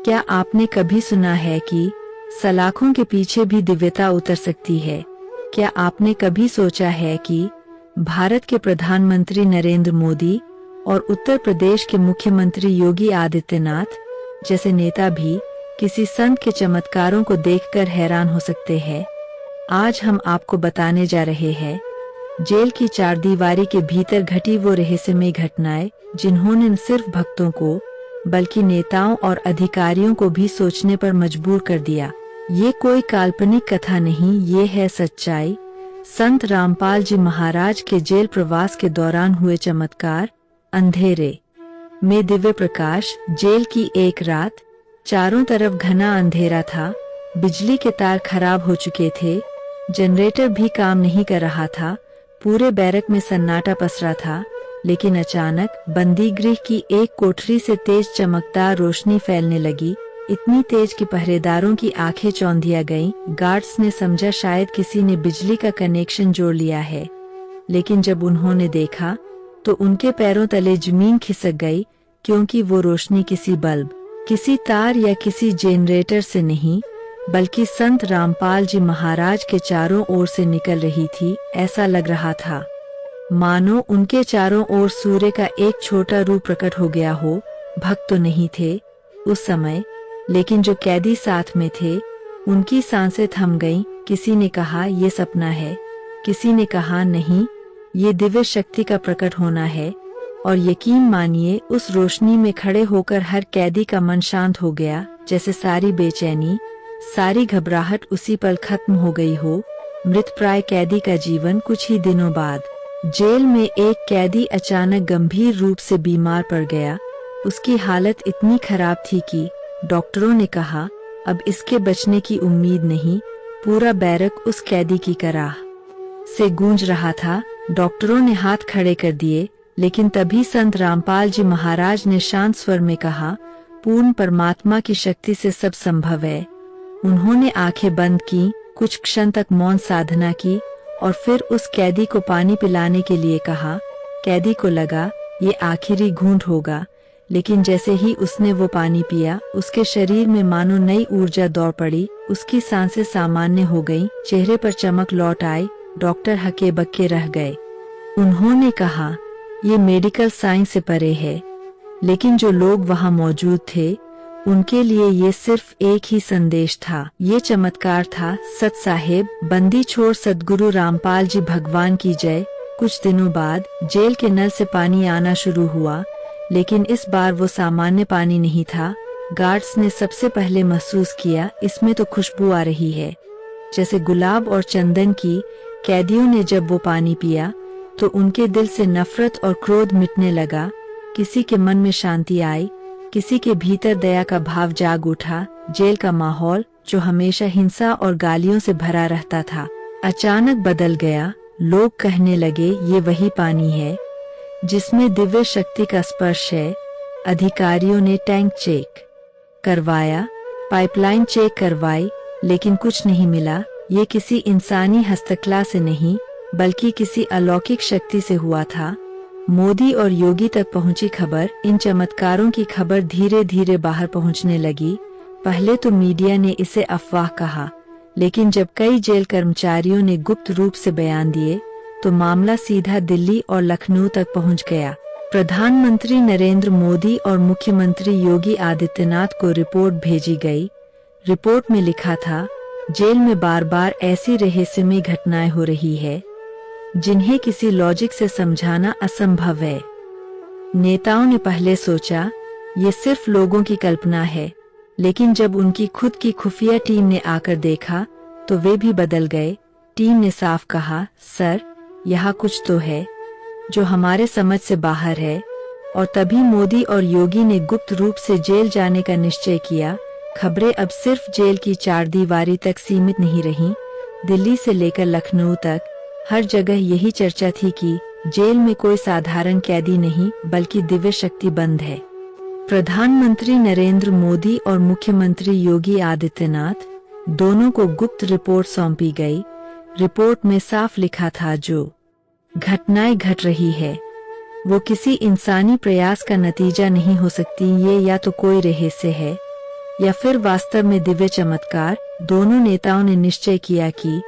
क्या आपने कभी सुना है कि सलाखों के पीछे भी दिव्यता उतर सकती है? क्या आपने कभी सोचा है कि भारत के प्रधानमंत्री नरेंद्र मोदी और उत्तर प्रदेश के मुख्यमंत्री योगी आदित्यनाथ जैसे नेता भी किसी संत के चमत्कारों को देखकर हैरान हो सकते हैं? आज हम आपको बताने जा रहे हैं जेल की चारदीवारी के भीतर घटी वो रहस्यमय घटनाएं जिन्होंने न सिर्फ भक्तों को बल्कि नेताओं और अधिकारियों को भी सोचने पर मजबूर कर दिया। ये कोई काल्पनिक कथा नहीं, ये है सच्चाई। संत रामपाल जी महाराज के जेल प्रवास के दौरान हुए चमत्कार। अंधेरे में दिव्य प्रकाश। जेल की एक रात, चारों तरफ घना अंधेरा था। बिजली के तार खराब हो चुके थे, जनरेटर भी काम नहीं कर रहा था। पूरे बैरक में सन्नाटा पसरा था। लेकिन अचानक बंदी गृह की एक कोठरी से तेज चमकदार रोशनी फैलने लगी, इतनी तेज कि पहरेदारों की आंखें चौंधिया गईं। गार्ड्स ने समझा शायद किसी ने बिजली का कनेक्शन जोड़ लिया है, लेकिन जब उन्होंने देखा तो उनके पैरों तले जमीन खिसक गई, क्योंकि वो रोशनी किसी बल्ब, किसी तार या किसी जनरेटर से नहीं, बल्कि संत रामपाल जी महाराज के चारों ओर से निकल रही थी। ऐसा लग रहा था मानो उनके चारों ओर सूर्य का एक छोटा रूप प्रकट हो गया हो। भक्त तो नहीं थे उस समय, लेकिन जो कैदी साथ में थे उनकी सांसें थम गईं। किसी ने कहा ये सपना है, किसी ने कहा नहीं, ये दिव्य शक्ति का प्रकट होना है। और यकीन मानिए, उस रोशनी में खड़े होकर हर कैदी का मन शांत हो गया, जैसे सारी बेचैनी, सारी घबराहट उसी पल खत्म हो गई हो। मृतप्राय कैदी का जीवन। कुछ ही दिनों बाद जेल में एक कैदी अचानक गंभीर रूप से बीमार पड़ गया। उसकी हालत इतनी खराब थी कि डॉक्टरों ने कहा अब इसके बचने की उम्मीद नहीं। पूरा बैरक उस कैदी की कराह से गूंज रहा था। डॉक्टरों ने हाथ खड़े कर दिए, लेकिन तभी संत रामपाल जी महाराज ने शांत स्वर में कहा, पूर्ण परमात्मा की शक्ति से सब संभव है। उन्होंने आंखें बंद की, कुछ क्षण तक मौन साधना की और फिर उस कैदी को पानी पिलाने के लिए कहा। कैदी को लगा ये आखिरी घूंट होगा, लेकिन जैसे ही उसने वो पानी पिया, उसके शरीर में मानो नई ऊर्जा दौड़ पड़ी। उसकी सांसें सामान्य हो गईं, चेहरे पर चमक लौट आई। डॉक्टर हक्के बक्के रह गए। उन्होंने कहा ये मेडिकल साइंस से परे है, लेकिन जो लोग वहाँ मौजूद थे उनके लिए ये सिर्फ एक ही संदेश था। ये चमत्कार था, सत साहेब बंदी छोड़ सद्गुरु रामपाल जी भगवान की जय। कुछ दिनों बाद जेल के नल से पानी आना शुरू हुआ, लेकिन इस बार वो सामान्य पानी नहीं था। गार्ड्स ने सबसे पहले महसूस किया, इसमें तो खुशबू आ रही है, जैसे गुलाब और चंदन की। कैदियों ने जब वो पानी पिया तो उनके दिल से नफरत और क्रोध मिटने लगा। किसी के मन में शांति आई, किसी के भीतर दया का भाव जाग उठा। जेल का माहौल, जो हमेशा हिंसा और गालियों से भरा रहता था, अचानक बदल गया। लोग कहने लगे ये वही पानी है जिसमें दिव्य शक्ति का स्पर्श है। अधिकारियों ने टैंक चेक करवाया, पाइपलाइन चेक करवाई, लेकिन कुछ नहीं मिला। ये किसी इंसानी हस्तकला से नहीं, बल्कि किसी अलौकिक शक्ति से हुआ था। मोदी और योगी तक पहुंची खबर। इन चमत्कारों की खबर धीरे धीरे बाहर पहुंचने लगी। पहले तो मीडिया ने इसे अफवाह कहा, लेकिन जब कई जेल कर्मचारियों ने गुप्त रूप से बयान दिए तो मामला सीधा दिल्ली और लखनऊ तक पहुंच गया। प्रधानमंत्री नरेंद्र मोदी और मुख्यमंत्री योगी आदित्यनाथ को रिपोर्ट भेजी गई। रिपोर्ट में लिखा था, जेल में बार बार ऐसी रहस्यमय घटनाएं हो रही है जिन्हें किसी लॉजिक से समझाना असंभव है। नेताओं ने पहले सोचा ये सिर्फ लोगों की कल्पना है, लेकिन जब उनकी खुद की खुफिया टीम ने आकर देखा तो वे भी बदल गए। टीम ने साफ कहा, सर यहाँ कुछ तो है जो हमारे समझ से बाहर है। और तभी मोदी और योगी ने गुप्त रूप से जेल जाने का निश्चय किया। खबरें अब सिर्फ जेल की चारदीवारी तक सीमित नहीं रहीं। दिल्ली से लेकर लखनऊ तक हर जगह यही चर्चा थी कि जेल में कोई साधारण कैदी नहीं, बल्कि दिव्य शक्ति बंद है। प्रधानमंत्री नरेंद्र मोदी और मुख्यमंत्री योगी आदित्यनाथ दोनों को गुप्त रिपोर्ट सौंपी गई। रिपोर्ट में साफ लिखा था, जो घटनाएं घट रही है वो किसी इंसानी प्रयास का नतीजा नहीं हो सकती। ये या तो कोई रहस्य है या फिर वास्तव में दिव्य चमत्कार। दोनों नेताओं ने निश्चय किया कि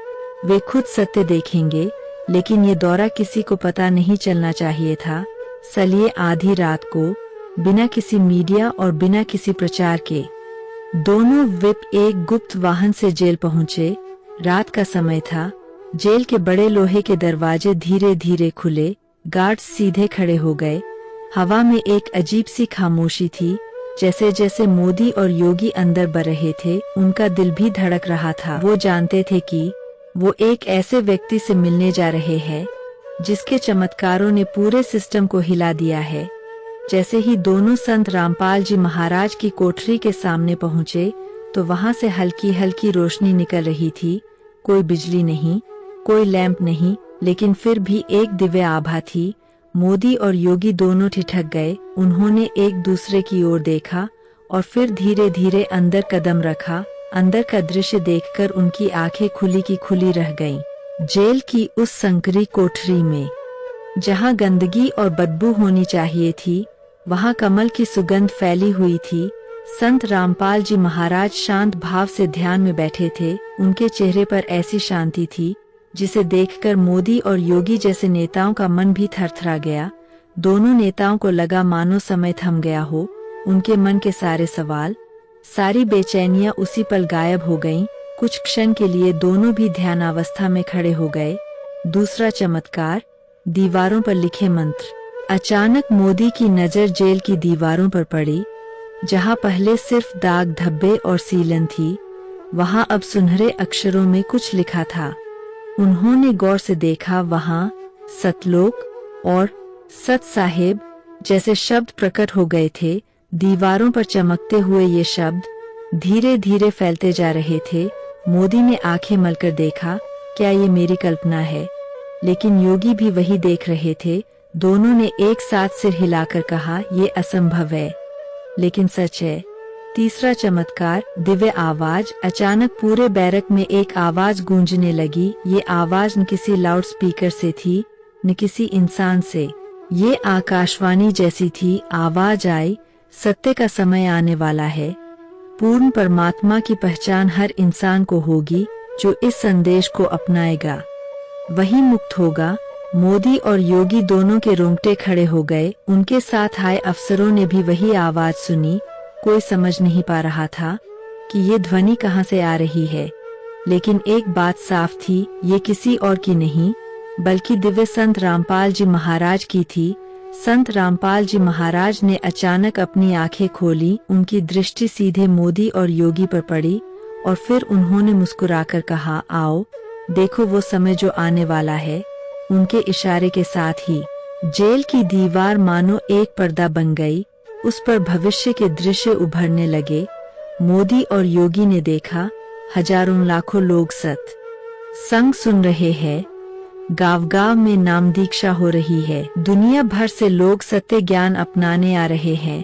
वे खुद सत्य देखेंगे, लेकिन ये दौरा किसी को पता नहीं चलना चाहिए था। इसलिए आधी रात को बिना किसी मीडिया और बिना किसी प्रचार के दोनों विप एक गुप्त वाहन से जेल पहुंचे। रात का समय था। जेल के बड़े लोहे के दरवाजे धीरे धीरे खुले। गार्ड्स सीधे खड़े हो गए। हवा में एक अजीब सी खामोशी थी। जैसे जैसे मोदी और योगी अंदर बढ़ रहे थे, उनका दिल भी धड़क रहा था। वो जानते थे कि वो एक ऐसे व्यक्ति से मिलने जा रहे हैं जिसके चमत्कारों ने पूरे सिस्टम को हिला दिया है। जैसे ही दोनों संत रामपाल जी महाराज की कोठरी के सामने पहुंचे तो वहां से हल्की हल्की रोशनी निकल रही थी। कोई बिजली नहीं, कोई लैंप नहीं, लेकिन फिर भी एक दिव्य आभा थी। मोदी और योगी दोनों ठिठक गए। उन्होंने एक दूसरे की ओर देखा और फिर धीरे धीरे अंदर कदम रखा। अंदर का दृश्य देखकर उनकी आंखें खुली की खुली रह गईं। जेल की उस संकरी कोठरी में जहां गंदगी और बदबू होनी चाहिए थी, वहां कमल की सुगंध फैली हुई थी। संत रामपाल जी महाराज शांत भाव से ध्यान में बैठे थे। उनके चेहरे पर ऐसी शांति थी जिसे देखकर मोदी और योगी जैसे नेताओं का मन भी थरथरा गया। दोनों नेताओं को लगा मानो समय थम गया हो। उनके मन के सारे सवाल, सारी बेचैनियां उसी पल गायब हो गईं। कुछ क्षण के लिए दोनों भी ध्यानावस्था में खड़े हो गए। दूसरा चमत्कार, दीवारों पर लिखे मंत्र। अचानक मोदी की नजर जेल की दीवारों पर पड़ी। जहां पहले सिर्फ दाग धब्बे और सीलन थी, वहां अब सुनहरे अक्षरों में कुछ लिखा था। उन्होंने गौर से देखा। वहां सतलोक और सत साहेब जैसे शब्द प्रकट हो गए थे। दीवारों पर चमकते हुए ये शब्द धीरे धीरे फैलते जा रहे थे। मोदी ने आंखें मलकर देखा, क्या ये मेरी कल्पना है? लेकिन योगी भी वही देख रहे थे। दोनों ने एक साथ सिर हिलाकर कहा, ये असंभव है, लेकिन सच है। तीसरा चमत्कार, दिव्य आवाज। अचानक पूरे बैरक में एक आवाज गूंजने लगी। ये आवाज न किसी लाउड स्पीकर से थी, न किसी इंसान से। ये आकाशवाणी जैसी थी। आवाज आई, सत्य का समय आने वाला है। पूर्ण परमात्मा की पहचान हर इंसान को होगी जो इस संदेश को अपनाएगा, वही मुक्त होगा। मोदी और योगी दोनों के रोंगटे खड़े हो गए। उनके साथ आए अफसरों ने भी वही आवाज सुनी। कोई समझ नहीं पा रहा था कि ये ध्वनि कहाँ से आ रही है, लेकिन एक बात साफ थी, ये किसी और की नहीं बल्कि दिव्य संत रामपाल जी महाराज की थी। संत रामपाल जी महाराज ने अचानक अपनी आंखें खोली। उनकी दृष्टि सीधे मोदी और योगी पर पड़ी और फिर उन्होंने मुस्कुराकर कहा, आओ देखो वो समय जो आने वाला है। उनके इशारे के साथ ही जेल की दीवार मानो एक पर्दा बन गई। उस पर भविष्य के दृश्य उभरने लगे। मोदी और योगी ने देखा, हजारों लाखों लोग सत संग सुन रहे हैं। गांव-गांव में नाम दीक्षा हो रही है। दुनिया भर से लोग सत्य ज्ञान अपनाने आ रहे हैं।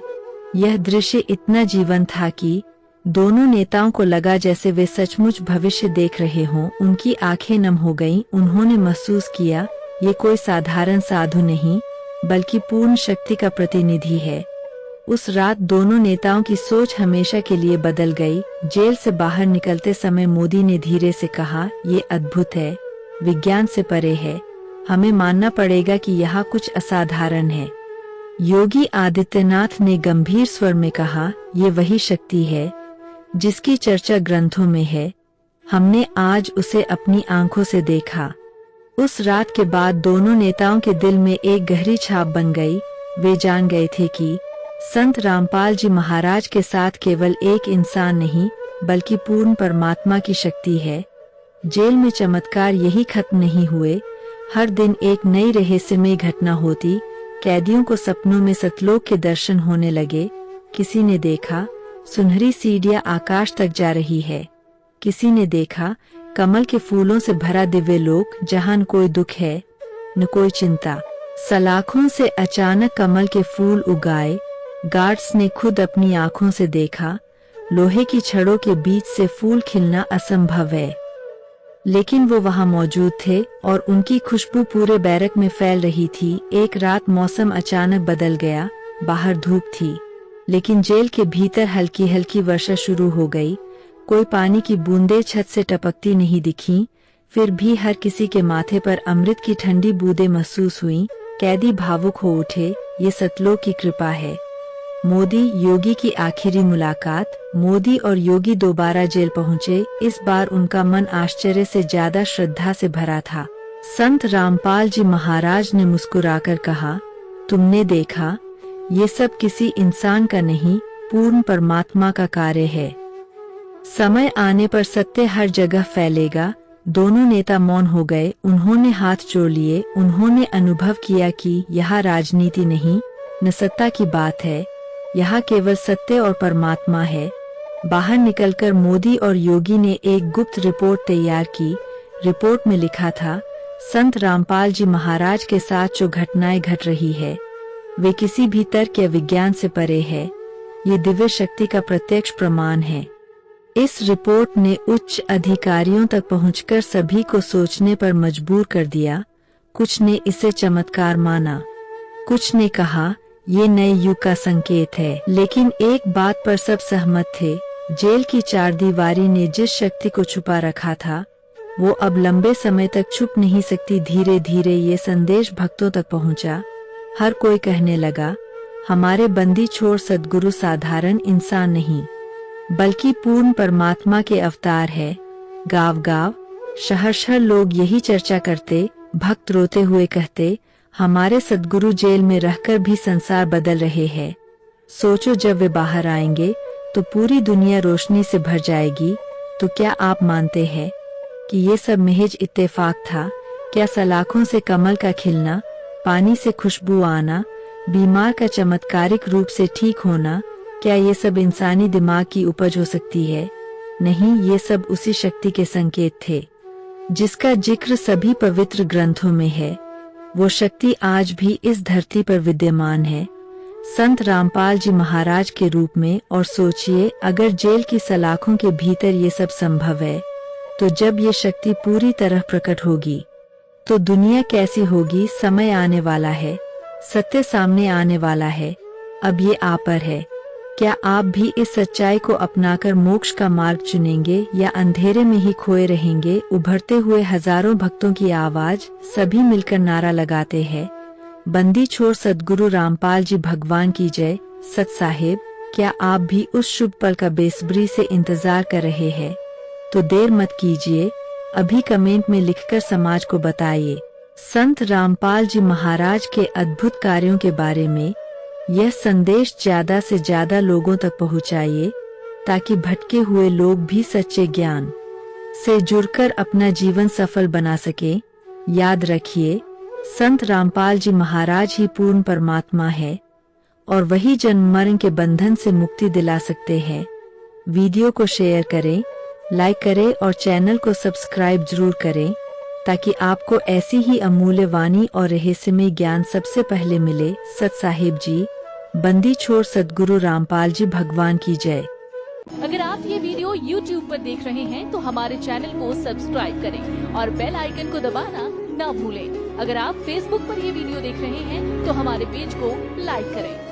यह दृश्य इतना जीवंत था कि दोनों नेताओं को लगा जैसे वे सचमुच भविष्य देख रहे हों। उनकी आंखें नम हो गईं। उन्होंने महसूस किया, ये कोई साधारण साधु नहीं बल्कि पूर्ण शक्ति का प्रतिनिधि है। उस रात दोनों नेताओं की सोच हमेशा के लिए बदल गई। जेल से बाहर निकलते समय मोदी ने धीरे से कहा, ये अद्भुत है, विज्ञान से परे है। हमें मानना पड़ेगा कि यहाँ कुछ असाधारण है। योगी आदित्यनाथ ने गंभीर स्वर में कहा, ये वही शक्ति है जिसकी चर्चा ग्रंथों में है। हमने आज उसे अपनी आंखों से देखा। उस रात के बाद दोनों नेताओं के दिल में एक गहरी छाप बन गई। वे जान गए थे कि संत रामपाल जी महाराज के साथ केवल एक इंसान नहीं बल्कि पूर्ण परमात्मा की शक्ति है। जेल में चमत्कार यही खत्म नहीं हुए। हर दिन एक नई रहस्यमय घटना होती। कैदियों को सपनों में सतलोक के दर्शन होने लगे। किसी ने देखा सुनहरी सीढ़ियां आकाश तक जा रही है। किसी ने देखा कमल के फूलों से भरा दिव्य लोक जहां न कोई दुख है न कोई चिंता। सलाखों से अचानक कमल के फूल उगाए। गार्ड्स ने खुद अपनी आंखों से देखा। लोहे की छड़ों के बीच से फूल खिलना असंभव है, लेकिन वो वहां मौजूद थे और उनकी खुशबू पूरे बैरक में फैल रही थी। एक रात मौसम अचानक बदल गया। बाहर धूप थी, लेकिन जेल के भीतर हल्की हल्की वर्षा शुरू हो गई। कोई पानी की बूंदें छत से टपकती नहीं दिखीं, फिर भी हर किसी के माथे पर अमृत की ठंडी बूंदें महसूस हुईं। कैदी भावुक हो उठे, ये सतलोक की कृपा है। मोदी योगी की आखिरी मुलाकात। मोदी और योगी दोबारा जेल पहुंचे। इस बार उनका मन आश्चर्य से ज्यादा श्रद्धा से भरा था। संत रामपाल जी महाराज ने मुस्कुराकर कहा, तुमने देखा, ये सब किसी इंसान का नहीं, पूर्ण परमात्मा का कार्य है। समय आने पर सत्य हर जगह फैलेगा। दोनों नेता मौन हो गए। उन्होंने हाथ जोड़ लिए। उन्होंने अनुभव किया कि यह राजनीति नहीं, न सत्ता की बात है, यहाँ केवल सत्य और परमात्मा है। बाहर निकलकर मोदी और योगी ने एक गुप्त रिपोर्ट तैयार की। रिपोर्ट में लिखा था, संत रामपाल जी महाराज के साथ जो घटनाएं घट रही है, वे किसी भी तर्क या विज्ञान से परे है। ये दिव्य शक्ति का प्रत्यक्ष प्रमाण है। इस रिपोर्ट ने उच्च अधिकारियों तक पहुंचकर सभी को सोचने पर मजबूर कर दिया। कुछ ने इसे चमत्कार माना, कुछ ने कहा ये नए युग का संकेत है, लेकिन एक बात पर सब सहमत थे, जेल की चारदीवारी ने जिस शक्ति को छुपा रखा था, वो अब लंबे समय तक छुप नहीं सकती। धीरे धीरे ये संदेश भक्तों तक पहुंचा। हर कोई कहने लगा, हमारे बंदी छोड़ सद्गुरु साधारण इंसान नहीं, बल्कि पूर्ण परमात्मा के अवतार है। गांव गांव, शहर शहर लोग यही चर्चा करते। भक्त रोते हुए कहते, हमारे सद्गुरु जेल में रहकर भी संसार बदल रहे हैं। सोचो, जब वे बाहर आएंगे तो पूरी दुनिया रोशनी से भर जाएगी। तो क्या आप मानते हैं कि ये सब महज इत्तेफाक था? क्या सलाखों से कमल का खिलना, पानी से खुशबू आना, बीमार का चमत्कारिक रूप से ठीक होना, क्या ये सब इंसानी दिमाग की उपज हो सकती है? नहीं, ये सब उसी शक्ति के संकेत थे जिसका जिक्र सभी पवित्र ग्रंथों में है। वो शक्ति आज भी इस धरती पर विद्यमान है, संत रामपाल जी महाराज के रूप में। और सोचिए, अगर जेल की सलाखों के भीतर ये सब संभव है, तो जब ये शक्ति पूरी तरह प्रकट होगी तो दुनिया कैसी होगी? समय आने वाला है, सत्य सामने आने वाला है, अब ये आप पर है। क्या आप भी इस सच्चाई को अपनाकर मोक्ष का मार्ग चुनेंगे या अंधेरे में ही खोए रहेंगे? उभरते हुए हजारों भक्तों की आवाज, सभी मिलकर नारा लगाते हैं, बंदी छोड़ सद्गुरु रामपाल जी भगवान की जय। सत साहिब, क्या आप भी उस शुभ पल का बेसब्री से इंतजार कर रहे हैं? तो देर मत कीजिए, अभी कमेंट में लिखकर समाज को बताइए संत रामपाल जी महाराज के अद्भुत कार्यों के बारे में। यह संदेश ज्यादा से ज्यादा लोगों तक पहुंचाइए, ताकि भटके हुए लोग भी सच्चे ज्ञान से जुड़कर अपना जीवन सफल बना सके। याद रखिए, संत रामपाल जी महाराज ही पूर्ण परमात्मा है और वही जन्म मरण के बंधन से मुक्ति दिला सकते हैं। वीडियो को शेयर करें, लाइक करें और चैनल को सब्सक्राइब जरूर करें, ताकि आपको ऐसी ही अमूल्य वाणी और रहस्यमय ज्ञान सबसे पहले मिले। सत साहिब जी, बंदी छोड़ सद्गुरु रामपाल जी भगवान की जय। अगर आप ये वीडियो YouTube पर देख रहे हैं तो हमारे चैनल को सब्सक्राइब करें और बेल आइकन को दबाना ना भूलें। अगर आप Facebook पर ये वीडियो देख रहे हैं तो हमारे पेज को लाइक करें।